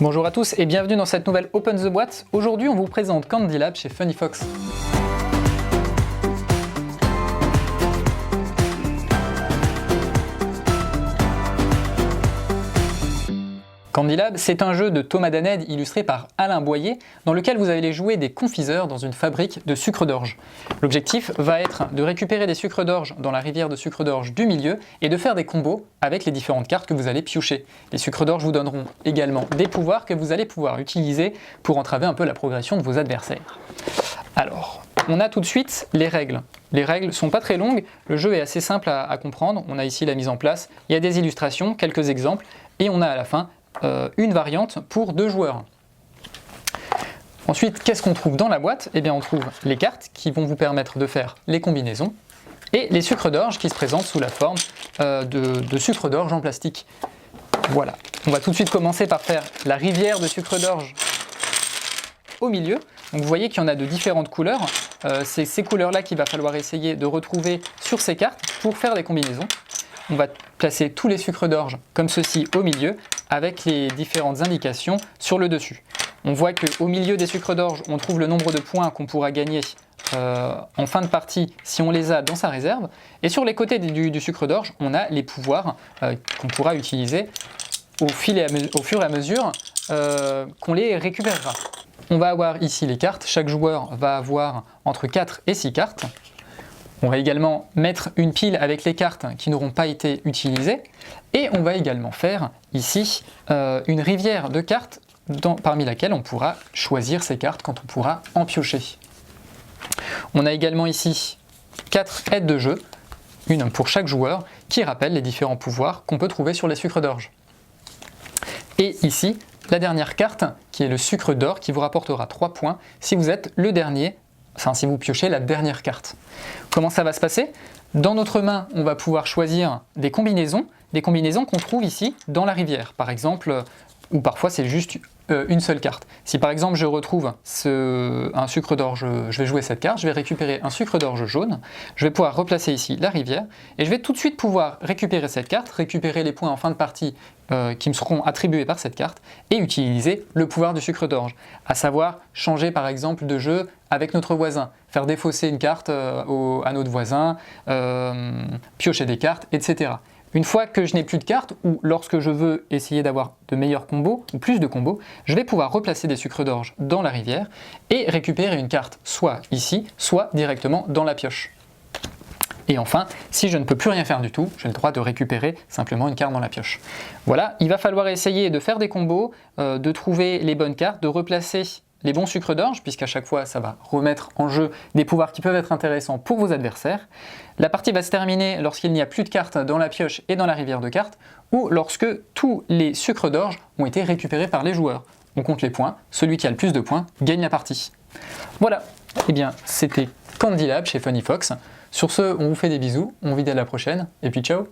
Bonjour à tous et bienvenue dans cette nouvelle Open the Boîte. Aujourd'hui on vous présente Candy Lab chez Funny Fox. Candy Lab, c'est un jeu de Thomas Daned illustré par Alain Boyer dans lequel vous allez jouer des confiseurs dans une fabrique de sucre d'orge. L'objectif va être de récupérer des sucres d'orge dans la rivière de sucre d'orge du milieu et de faire des combos avec les différentes cartes que vous allez piocher. Les sucres d'orge vous donneront également des pouvoirs que vous allez pouvoir utiliser pour entraver un peu la progression de vos adversaires. Alors, on a tout de suite les règles. Les règles sont pas très longues, le jeu est assez simple à comprendre. On a ici la mise en place, il y a des illustrations, quelques exemples et on a à la fin une variante pour 2 joueurs. Ensuite, qu'est-ce qu'on trouve dans la boîte? Eh bien, on trouve les cartes qui vont vous permettre de faire les combinaisons et les sucres d'orge qui se présentent sous la forme de sucre d'orge en plastique. Voilà. On va tout de suite commencer par faire la rivière de sucre d'orge au milieu. Donc vous voyez qu'il y en a de différentes couleurs. C'est ces couleurs-là qu'il va falloir essayer de retrouver sur ces cartes pour faire des combinaisons. On va placer tous les sucres d'orge comme ceci au milieu avec les différentes indications sur le dessus. On voit qu'au milieu des sucres d'orge, on trouve le nombre de points qu'on pourra gagner en fin de partie si on les a dans sa réserve. Et sur les côtés du sucre d'orge, on a les pouvoirs qu'on pourra utiliser au fur et à mesure qu'on les récupérera. On va avoir ici les cartes. Chaque joueur va avoir entre 4 et 6 cartes. On va également mettre une pile avec les cartes qui n'auront pas été utilisées et on va également faire ici une rivière de cartes parmi laquelle on pourra choisir ces cartes quand on pourra en piocher. On a également ici 4 aides de jeu, une pour chaque joueur, qui rappellent les différents pouvoirs qu'on peut trouver sur les sucres d'orge. Et ici, la dernière carte qui est le sucre d'or qui vous rapportera 3 points si vous êtes le dernier. Enfin, si vous piochez la dernière carte. Comment ça va se passer? Dans notre main, on va pouvoir choisir des combinaisons qu'on trouve ici dans la rivière, par exemple, ou parfois c'est juste une seule carte. Si par exemple je retrouve un sucre d'orge, je vais jouer cette carte, je vais récupérer un sucre d'orge jaune, je vais pouvoir replacer ici la rivière, et je vais tout de suite pouvoir récupérer cette carte, récupérer les points en fin de partie qui me seront attribués par cette carte, et utiliser le pouvoir du sucre d'orge, à savoir changer par exemple de jeu avec notre voisin, faire défausser une carte à notre voisin, piocher des cartes, etc. Une fois que je n'ai plus de cartes, ou lorsque je veux essayer d'avoir de meilleurs combos, ou plus de combos, je vais pouvoir replacer des sucres d'orge dans la rivière et récupérer une carte, soit ici, soit directement dans la pioche. Et enfin, si je ne peux plus rien faire du tout, j'ai le droit de récupérer simplement une carte dans la pioche. Voilà, il va falloir essayer de faire des combos, de trouver les bonnes cartes, de replacer les bons sucres d'orge, puisqu'à chaque fois ça va remettre en jeu des pouvoirs qui peuvent être intéressants pour vos adversaires. La partie va se terminer lorsqu'il n'y a plus de cartes dans la pioche et dans la rivière de cartes, ou lorsque tous les sucres d'orge ont été récupérés par les joueurs. On compte les points, celui qui a le plus de points gagne la partie. Voilà, et bien c'était Candy Lab chez Funny Fox. Sur ce, on vous fait des bisous, on vous dit à la prochaine, et puis ciao!